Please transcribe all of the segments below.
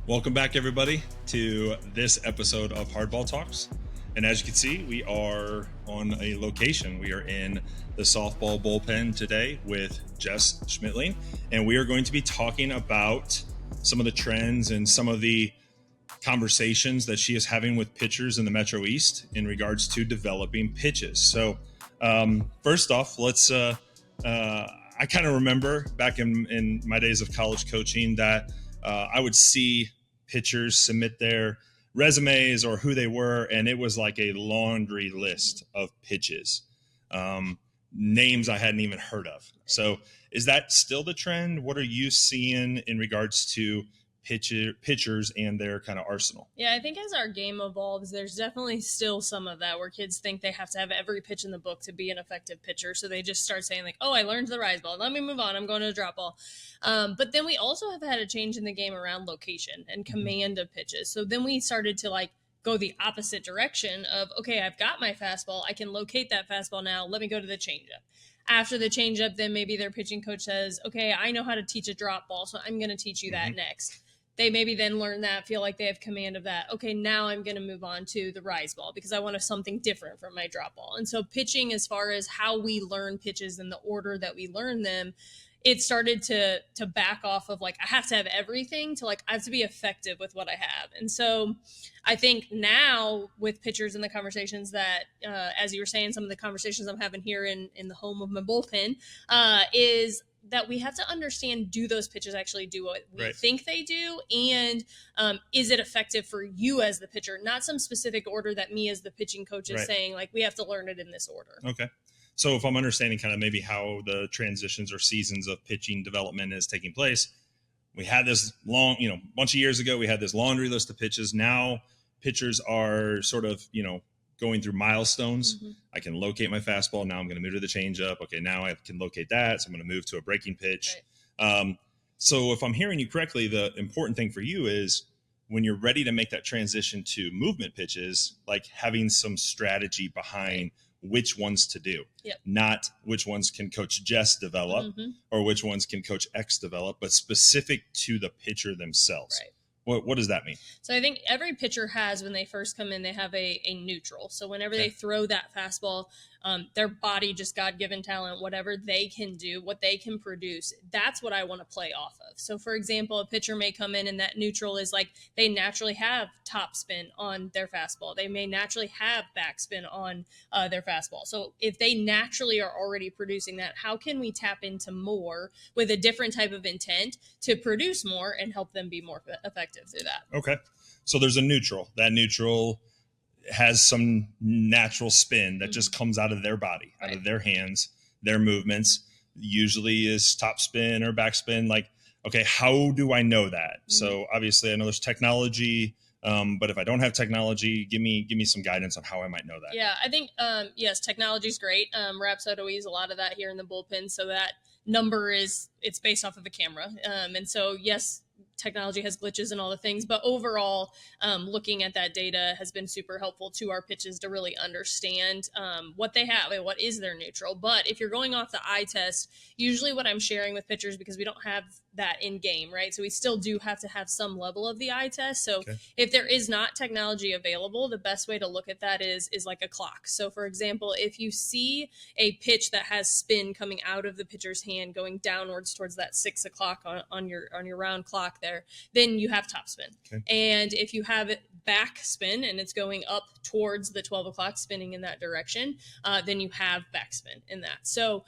Welcome back, everybody, to this episode of Hardball Talks. And as you can see, we are on a location. We are in the softball bullpen today with Jess Schmittling, and we are going to be talking about some of the trends and some of the conversations that she is having with pitchers in the Metro East in regards to developing pitches. So first off, let's I kind of remember back in my days of college coaching that I would see pitchers submit their resumes or who they were, and it was like a laundry list of pitches, names I hadn't even heard of. So is that still the trend? What are you seeing in regards to pitchers and their kind of arsenal? Yeah, I think as our game evolves, there's definitely still some of that where kids think they have to have every pitch in the book to be an effective pitcher. So they just start saying like, oh, I learned the rise ball. Let me move on. I'm going to the drop ball. But then we also have had a change in the game around location and command of pitches. So then we started to like go the opposite direction of, okay, I've got my fastball. I can locate that fastball now. Let me go to the changeup. After the changeup, then maybe their pitching coach says, okay, I know how to teach a drop ball, so I'm going to teach you that next. They maybe then learn that, feel like they have command of that. Okay, now I'm going to move on to the rise ball because I want something different from my drop ball. And so pitching, as far as how we learn pitches and the order that we learn them, it started to back off of like, I have to have everything to like, I have to be effective with what I have. And so I think now with pitchers and the conversations that, as you were saying, some of the conversations I'm having here in the home of my bullpen is that we have to understand, do those pitches actually do what we think they do? And is it effective for you as the pitcher? Not some specific order that me as the pitching coach is saying, like, we have to learn it in this order. Okay. So if I'm understanding kind of maybe how the transitions or seasons of pitching development is taking place, we had this long, bunch of years ago, we had this laundry list of pitches. Now pitchers are sort of, going through milestones. I can locate my fastball. Now I'm going to move to the changeup. Okay, now I can locate that. So I'm going to move to a breaking pitch. Right. So if I'm hearing you correctly, the important thing for you is when you're ready to make that transition to movement pitches, like having some strategy behind which ones to do, not which ones can Coach Jess develop or which ones can Coach X develop, but specific to the pitcher themselves. Right. What does that mean? So I think every pitcher has, when they first come in, they have a neutral. So whenever they throw that fastball, their body, just God-given talent, whatever they can do, what they can produce, that's what I want to play off of. So for example, a pitcher may come in and that neutral is like they naturally have top spin on their fastball. They may naturally have backspin on their fastball. So if they naturally are already producing that, how can we tap into more with a different type of intent to produce more and help them be more effective through that? Okay. So there's a neutral. That neutral has some natural spin that just comes out of their body, out of their hands, their movements, usually is top spin or backspin. Like, okay, how do I know that? So obviously I know there's technology, but if I don't have technology, give me some guidance on how I might know that. Yeah, I think, yes, technology is great. Rapsodo use a lot of that here in the bullpen. So that number it's based off of a camera. And so, yes, technology has glitches and all the things, but overall, looking at that data has been super helpful to our pitches to really understand what they have and what is their neutral. But if you're going off the eye test, usually what I'm sharing with pitchers, because we don't have that in game, right? So we still do have to have some level of the eye test. So if there is not technology available, the best way to look at that is like a clock. So for example, if you see a pitch that has spin coming out of the pitcher's hand going downwards towards that 6 o'clock on your round clock there, then you have top spin. And if you have it back spin and it's going up towards the 12 o'clock spinning in that direction, then you have backspin in that. So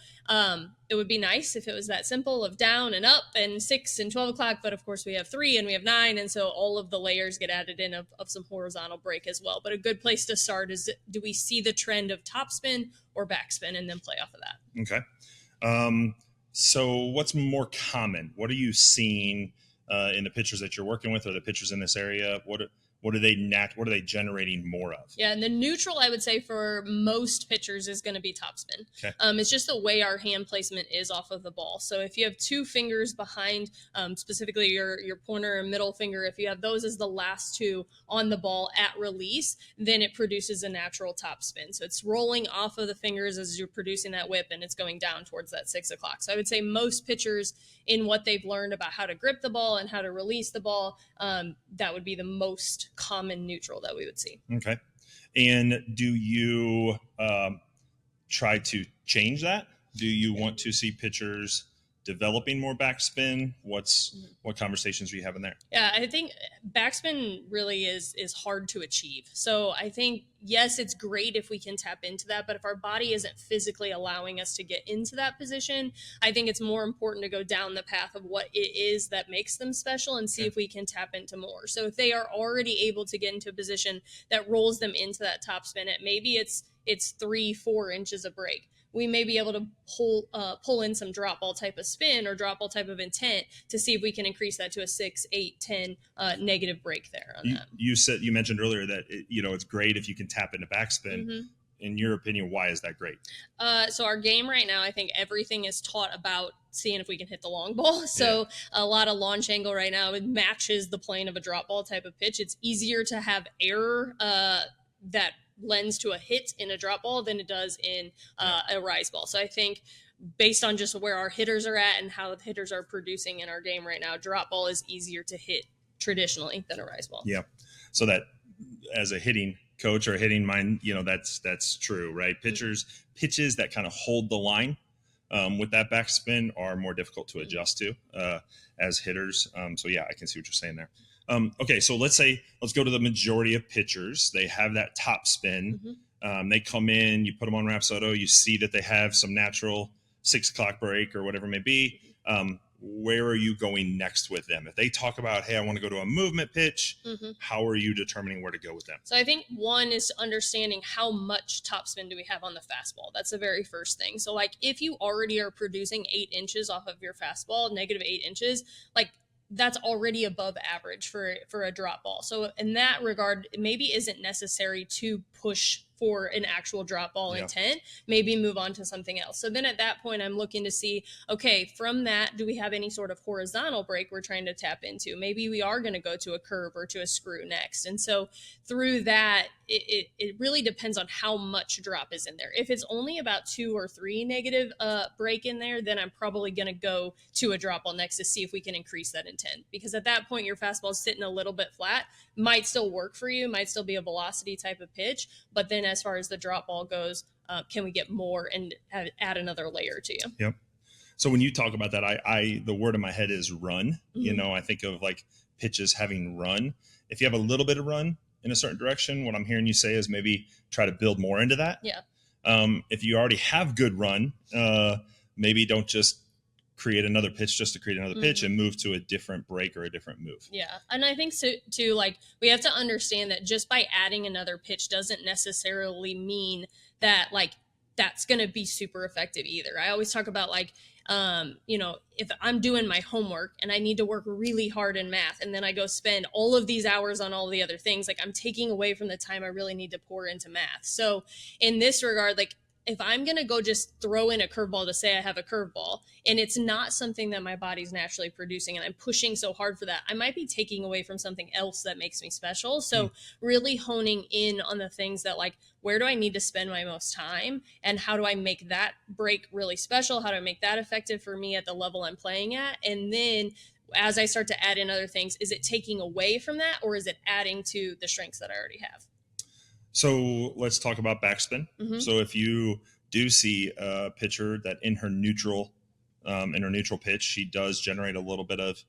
it would be nice if it was that simple of down and up and 6 and 12 o'clock, but of course we have 3 and we have 9, and so all of the layers get added in of some horizontal break as well. But a good place to start is, do we see the trend of top spin or backspin, and then play off of that. Okay. So what's more common? What are you seeing in the pitchers that you're working with, or the pitchers in this area? What are they generating more of? Yeah, and the neutral, I would say, for most pitchers is going to be topspin. Okay. It's just the way our hand placement is off of the ball. So if you have two fingers behind, specifically your pointer and middle finger, if you have those as the last two on the ball at release, then it produces a natural topspin. So it's rolling off of the fingers as you're producing that whip, and it's going down towards that 6 o'clock. So I would say most pitchers, in what they've learned about how to grip the ball and how to release the ball, that would be the most common neutral that we would see. Okay. And do you try to change that? Do you want to see pitchers developing more backspin? What conversations are you having there? Yeah, I think backspin really is hard to achieve. So I think, yes, it's great if we can tap into that, but if our body isn't physically allowing us to get into that position, I think it's more important to go down the path of what it is that makes them special and see if we can tap into more. So if they are already able to get into a position that rolls them into that top spin, maybe it's 3-4 inches of break, we may be able to pull in some drop ball type of spin or drop ball type of intent to see if we can increase that to a 6, 8, 10 negative break there on that. You mentioned earlier that it's great if you can tap into backspin. Mm-hmm. In your opinion, why is that great? So our game right now, I think everything is taught about seeing if we can hit the long ball. So a lot of launch angle right now, it matches the plane of a drop ball type of pitch. It's easier to have error that lends to a hit in a drop ball than it does in a rise ball. So I think based on just where our hitters are at and how the hitters are producing in our game right now, drop ball is easier to hit traditionally than a rise ball. Yeah. So that as a hitting coach or hitting mind, that's true, right? Pitches that kind of hold the line with that backspin are more difficult to adjust to as hitters. So yeah, I can see what you're saying there. Okay, so let's go to the majority of pitchers. They have that top spin. Mm-hmm. They come in, you put them on Rapsodo, you see that they have some natural 6 o'clock break or whatever it may be. Where are you going next with them? If they talk about, hey, I want to go to a movement pitch, how are you determining where to go with them? So I think one is understanding how much topspin do we have on the fastball. That's the very first thing. So like if you already are producing 8 inches off of your fastball, negative 8 inches, like that's already above average for a drop ball. So in that regard, it maybe isn't necessary to push for an actual drop ball intent, maybe move on to something else. So then at that point, I'm looking to see, okay, from that, do we have any sort of horizontal break we're trying to tap into? Maybe we are going to go to a curve or to a screw next. And so through that, it really depends on how much drop is in there. If it's only about 2 or 3 negative break in there, then I'm probably going to go to a drop ball next to see if we can increase that intent. Because at that point, your fastball is sitting a little bit flat, might still work for you, might still be a velocity type of pitch, but then as far as the drop ball goes, can we get more and add another layer to you? Yep. So when you talk about that, the word in my head is run. Mm-hmm. I think of like pitches having run. If you have a little bit of run in a certain direction, what I'm hearing you say is maybe try to build more into that. Yeah. If you already have good run, maybe don't just create another pitch just to create another pitch and move to a different break or a different move. Yeah. And I think so too, like we have to understand that just by adding another pitch doesn't necessarily mean that like that's going to be super effective either. I always talk about like, if I'm doing my homework and I need to work really hard in math and then I go spend all of these hours on all the other things, like I'm taking away from the time I really need to pour into math. So in this regard, like if I'm going to go just throw in a curveball to say I have a curveball and it's not something that my body's naturally producing and I'm pushing so hard for that, I might be taking away from something else that makes me special. So really honing in on the things that like, where do I need to spend my most time and how do I make that break really special? How do I make that effective for me at the level I'm playing at? And then as I start to add in other things, is it taking away from that or is it adding to the strengths that I already have? So let's talk about backspin. Mm-hmm. So if you do see a pitcher that in her neutral pitch, she does generate a little bit of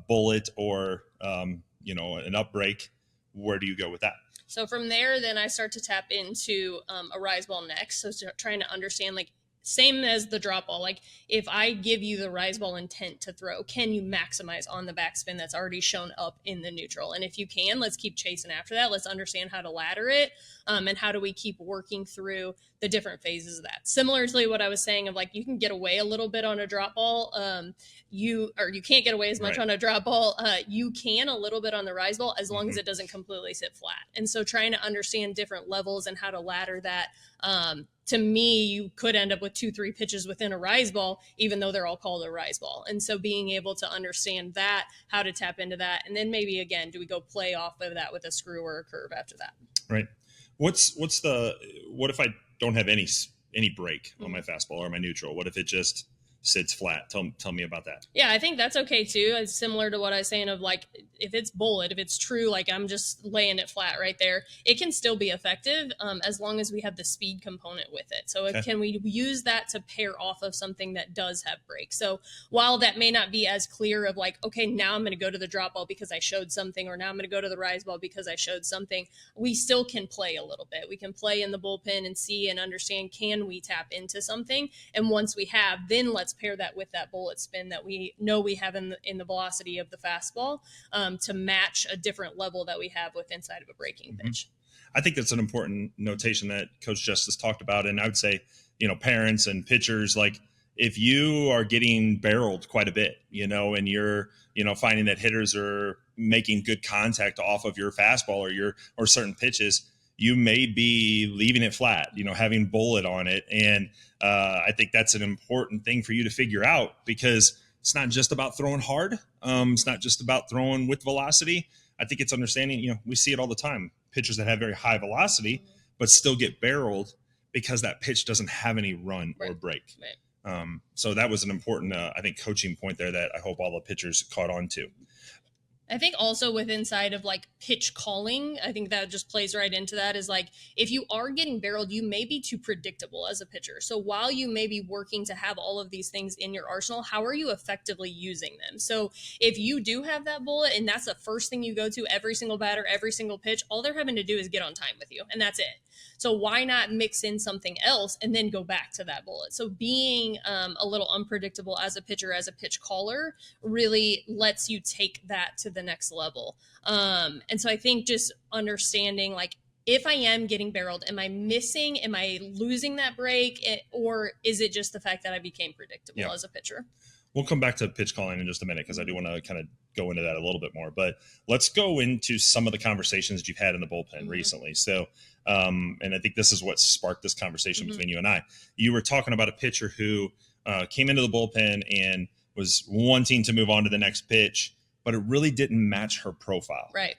bullet or, an up break, where do you go with that? So from there, then I start to tap into a rise ball next. So trying to understand like, same as the drop ball. Like if I give you the rise ball intent to throw, can you maximize on the backspin that's already shown up in the neutral? And if you can, let's keep chasing after that. Let's understand how to ladder it. And how do we keep working through the different phases of that? Similarly, what I was saying of like, you can get away a little bit on a drop ball. You can't get away as much on a drop ball. You can a little bit on the rise ball as long as it doesn't completely sit flat. And so trying to understand different levels and how to ladder that, to me, you could end up with 2-3 pitches within a rise ball, even though they're all called a rise ball. And so being able to understand that, how to tap into that, and then maybe again, do we go play off of that with a screw or a curve after that? Right. What if I don't have any break on my fastball or my neutral? What if it just sits flat? Tell me about that. Yeah, I think that's okay too. It's similar to what I was saying of like, if it's bullet, if it's true, like I'm just laying it flat right there, it can still be effective as long as we have the speed component with it. So can we use that to pair off of something that does have break? So while that may not be as clear of like, okay, now I'm going to go to the drop ball because I showed something, or now I'm going to go to the rise ball because I showed something, we still can play a little bit. We can play in the bullpen and see and understand, can we tap into something? And once we have, then let's pair that with that bullet spin that we know we have in the velocity of the fastball, to match a different level that we have with inside of a breaking pitch. I think that's an important notation that Coach Justice talked about. And I would say, parents and pitchers, like if you are getting barreled quite a bit, and you're, finding that hitters are making good contact off of your fastball or certain pitches, you may be leaving it flat, having bullet on it. And I think that's an important thing for you to figure out, because it's not just about throwing hard. It's not just about throwing with velocity. I think it's understanding, we see it all the time. Pitchers that have very high velocity, but still get barreled because that pitch doesn't have any run or break. Right. So that was an important, I think, coaching point there that I hope all the pitchers caught on to. I think also with inside of like pitch calling, I think that just plays right into that, is like, if you are getting barreled, you may be too predictable as a pitcher. So while you may be working to have all of these things in your arsenal, how are you effectively using them? So if you do have that bullet and that's the first thing you go to every single batter, every single pitch, all they're having to do is get on time with you, and that's it. So why not mix in something else and then go back to that bullet? So being a little unpredictable as a pitcher, as a pitch caller, really lets you take that to the next level. And so I think just understanding, like, if I am getting barreled, am I losing that break, or is it just the fact that I became predictable as a pitcher? We'll come back to pitch calling in just a minute, because I do want to kind of go into that a little bit more. But let's go into some of the conversations that you've had in the bullpen recently. So, and I think this is what sparked this conversation between you and I. You were talking about a pitcher who came into the bullpen and was wanting to move on to the next pitch, but it really didn't match her profile. Right.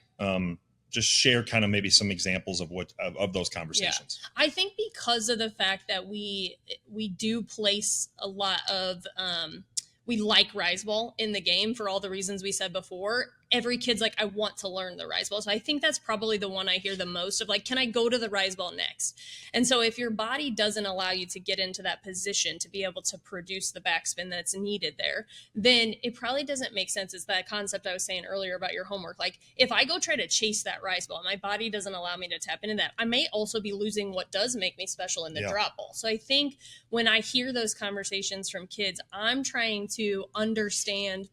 Just share kind of maybe some examples of of those conversations. Yeah. I think because of the fact that we do place a lot of we like rise ball in the game for all the reasons we said before. Every kid's like, I want to learn the rise ball. So I think that's probably the one I hear the most of, like, can I go to the rise ball next? And so if your body doesn't allow you to get into that position to be able to produce the backspin that's needed there, then it probably doesn't make sense. It's that concept I was saying earlier about your homework. Like, if I go try to chase that rise ball, my body doesn't allow me to tap into that, I may also be losing what does make me special in the drop ball. So I think when I hear those conversations from kids, I'm trying to understand,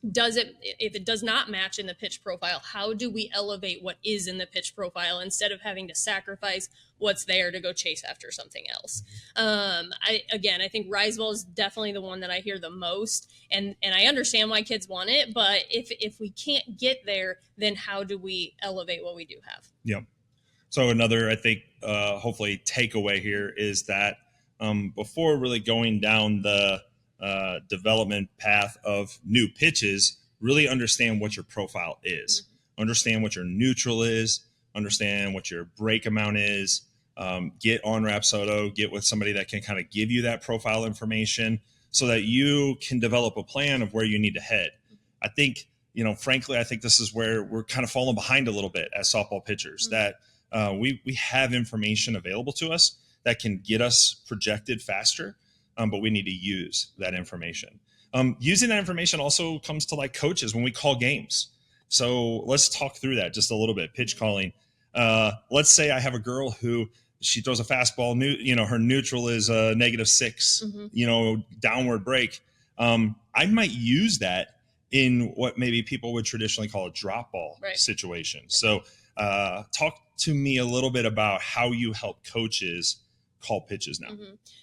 if it does not match in the pitch profile, how do we elevate what is in the pitch profile instead of having to sacrifice what's there to go chase after something else? I think rise ball is definitely the one that I hear the most, and I understand why kids want it, but if we can't get there, then how do we elevate what we do have? Yeah. So another, I think, hopefully takeaway here is that before really going down the development path of new pitches, really understand what your profile is, understand what your neutral is, understand what your break amount is, get on Rapsodo, get with somebody that can kind of give you that profile information so that you can develop a plan of where you need to head. I think, frankly, I think this is where we're kind of falling behind a little bit as softball pitchers, that we have information available to us that can get us projected faster. But we need to use that information. Using that information also comes to like coaches when we call games. So let's talk through that just a little bit. Pitch calling. Let's say I have a girl who she throws a fastball, her neutral is a -6, downward break. I might use that in what maybe people would traditionally call a drop ball situation. So talk to me a little bit about how you help coaches call pitches now.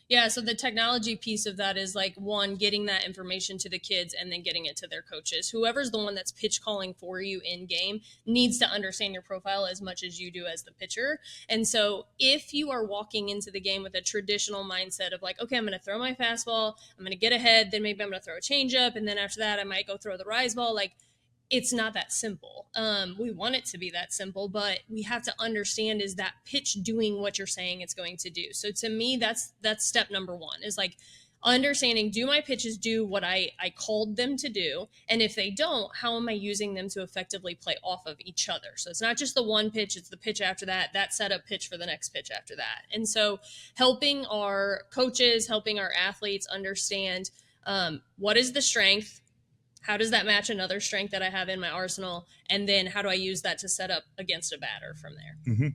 Yeah, so the technology piece of that is like, one, getting that information to the kids and then getting it to their coaches. Whoever's the one that's pitch calling for you in game needs to understand your profile as much as you do as the pitcher. And so if you are walking into the game with a traditional mindset of like, okay, I'm going to throw my fastball, I'm going to get ahead, then maybe I'm going to throw a changeup, and then after that I might go throw the rise ball, like, it's not that simple. We want it to be that simple, but we have to understand, is that pitch doing what you're saying it's going to do? So to me, that's step number one, is like understanding, do my pitches do what I called them to do? And if they don't, how am I using them to effectively play off of each other? So it's not just the one pitch, it's the pitch after that setup pitch for the next pitch after that. And so helping our coaches, helping our athletes understand what is the strength, how does that match another strength that I have in my arsenal? And then how do I use that to set up against a batter from there?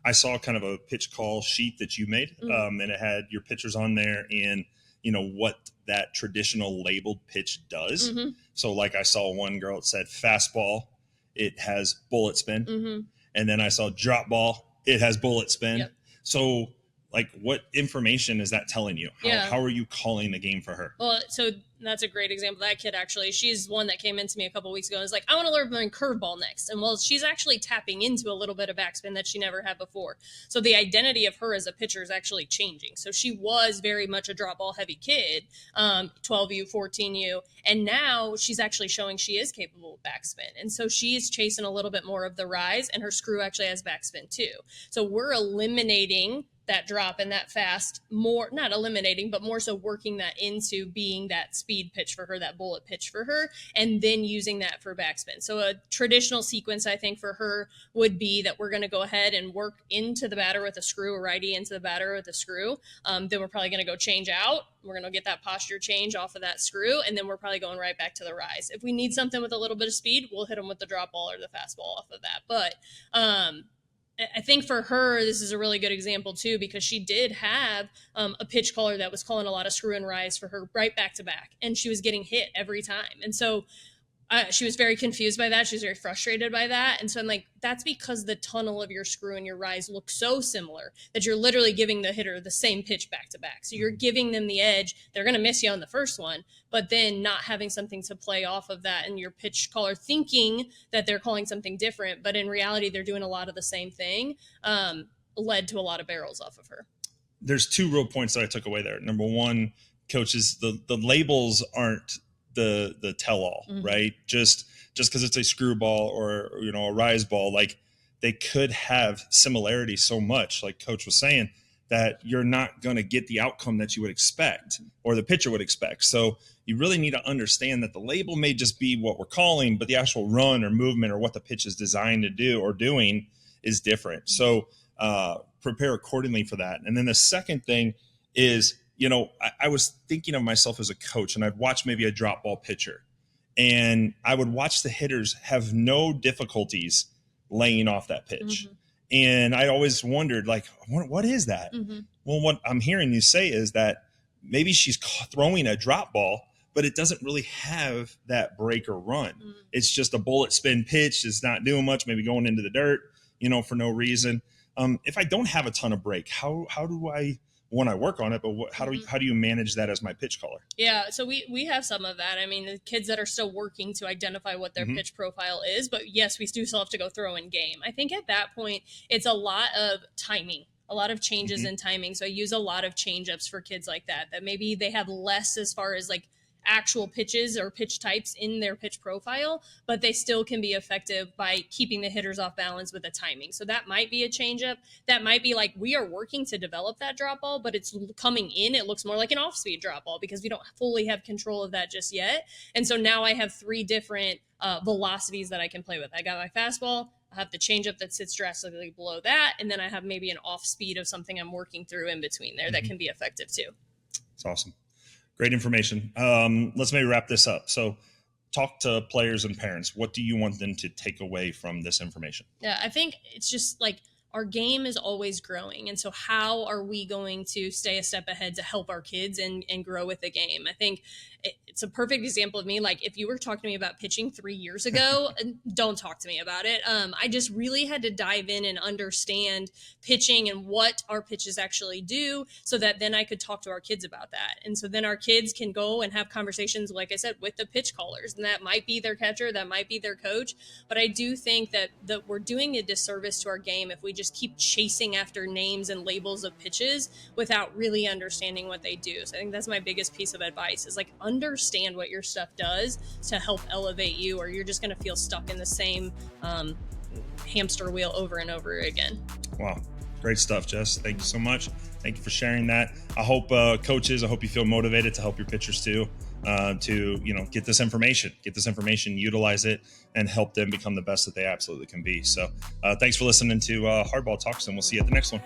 I saw kind of a pitch call sheet that you made, and it had your pitchers on there and, what that traditional labeled pitch does. So like I saw one girl, it said fastball, it has bullet spin. And then I saw drop ball, it has bullet spin. Yep. So like, what information is that telling you? How are you calling the game for her? Well, so that's a great example. That kid, actually, she's one that came into me a couple of weeks ago and was like, I want to learn curveball next. And well, she's actually tapping into a little bit of backspin that she never had before. So the identity of her as a pitcher is actually changing. So she was very much a drop ball heavy kid, 12U, 14U. And now she's actually showing she is capable of backspin. And so she is chasing a little bit more of the rise, and her screw actually has backspin too. So we're eliminating that drop and that fast, more not eliminating, but more so working that into being that speed pitch for her, that bullet pitch for her, and then using that for backspin. So a traditional sequence, I think, for her would be that we're going to go ahead and work into the batter with a screw, a righty into the batter with a screw. Then we're probably going to go change out. We're going to get that posture change off of that screw, and then we're probably going right back to the rise. If we need something with a little bit of speed, we'll hit them with the drop ball or the fastball off of that. But I think for her, this is a really good example too, because she did have a pitch caller that was calling a lot of screw and rise for her right back to back, and she was getting hit every time. And so she was very confused by that. She was very frustrated by that. And so I'm like, that's because the tunnel of your screw and your rise look so similar that you're literally giving the hitter the same pitch back to back. So you're giving them the edge. They're going to miss you on the first one, but then not having something to play off of that, and your pitch caller thinking that they're calling something different, but in reality, they're doing a lot of the same thing, led to a lot of barrels off of her. There's two real points that I took away there. Number one, coaches, the labels aren't the tell-all, right? Just because it's a screwball or a rise ball, like, they could have similarity so much, like Coach was saying, that you're not going to get the outcome that you would expect or the pitcher would expect. So you really need to understand that the label may just be what we're calling, but the actual run or movement or what the pitch is designed to do or doing is different. So prepare accordingly for that. And then the second thing is, I was thinking of myself as a coach, and I'd watch maybe a drop ball pitcher, and I would watch the hitters have no difficulties laying off that pitch. And I always wondered, like, what is that? Well, what I'm hearing you say is that maybe she's throwing a drop ball, but it doesn't really have that break or run. It's just a bullet spin pitch. It's not doing much, maybe going into the dirt, for no reason. If I don't have a ton of break, how do I want to work on it, but how do you manage that as my pitch caller? Yeah, so we have some of that. I mean, the kids that are still working to identify what their pitch profile is, but yes, we do still have to go throw in game. I think at that point, it's a lot of timing, a lot of changes in timing. So I use a lot of change-ups for kids like that maybe they have less as far as like actual pitches or pitch types in their pitch profile, but they still can be effective by keeping the hitters off balance with the timing. So that might be a changeup. That might be like, we are working to develop that drop ball, but it's coming in. It looks more like an off-speed drop ball because we don't fully have control of that just yet. And so now I have three different velocities that I can play with. I got my fastball, I have the changeup that sits drastically below that, and then I have maybe an off speed of something I'm working through in between there that can be effective too. It's awesome. Great information. Let's maybe wrap this up. So talk to players and parents. What do you want them to take away from this information? Yeah, I think it's just like our game is always growing. And so how are we going to stay a step ahead to help our kids and grow with the game? I think it's a perfect example of me. Like, if you were talking to me about pitching 3 years ago, don't talk to me about it. I just really had to dive in and understand pitching and what our pitches actually do, so that then I could talk to our kids about that. And so then our kids can go and have conversations, like I said, with the pitch callers. And that might be their catcher, that might be their coach. But I do think that we're doing a disservice to our game if we just keep chasing after names and labels of pitches without really understanding what they do. So I think that's my biggest piece of advice, is like, understand what your stuff does to help elevate you, or you're just going to feel stuck in the same hamster wheel over and over again. Wow. Great stuff, Jess. Thank you so much. Thank you for sharing that. I hope coaches, I hope you feel motivated to help your pitchers too, to get this information, utilize it, and help them become the best that they absolutely can be. So thanks for listening to Hardball Talks, and we'll see you at the next one.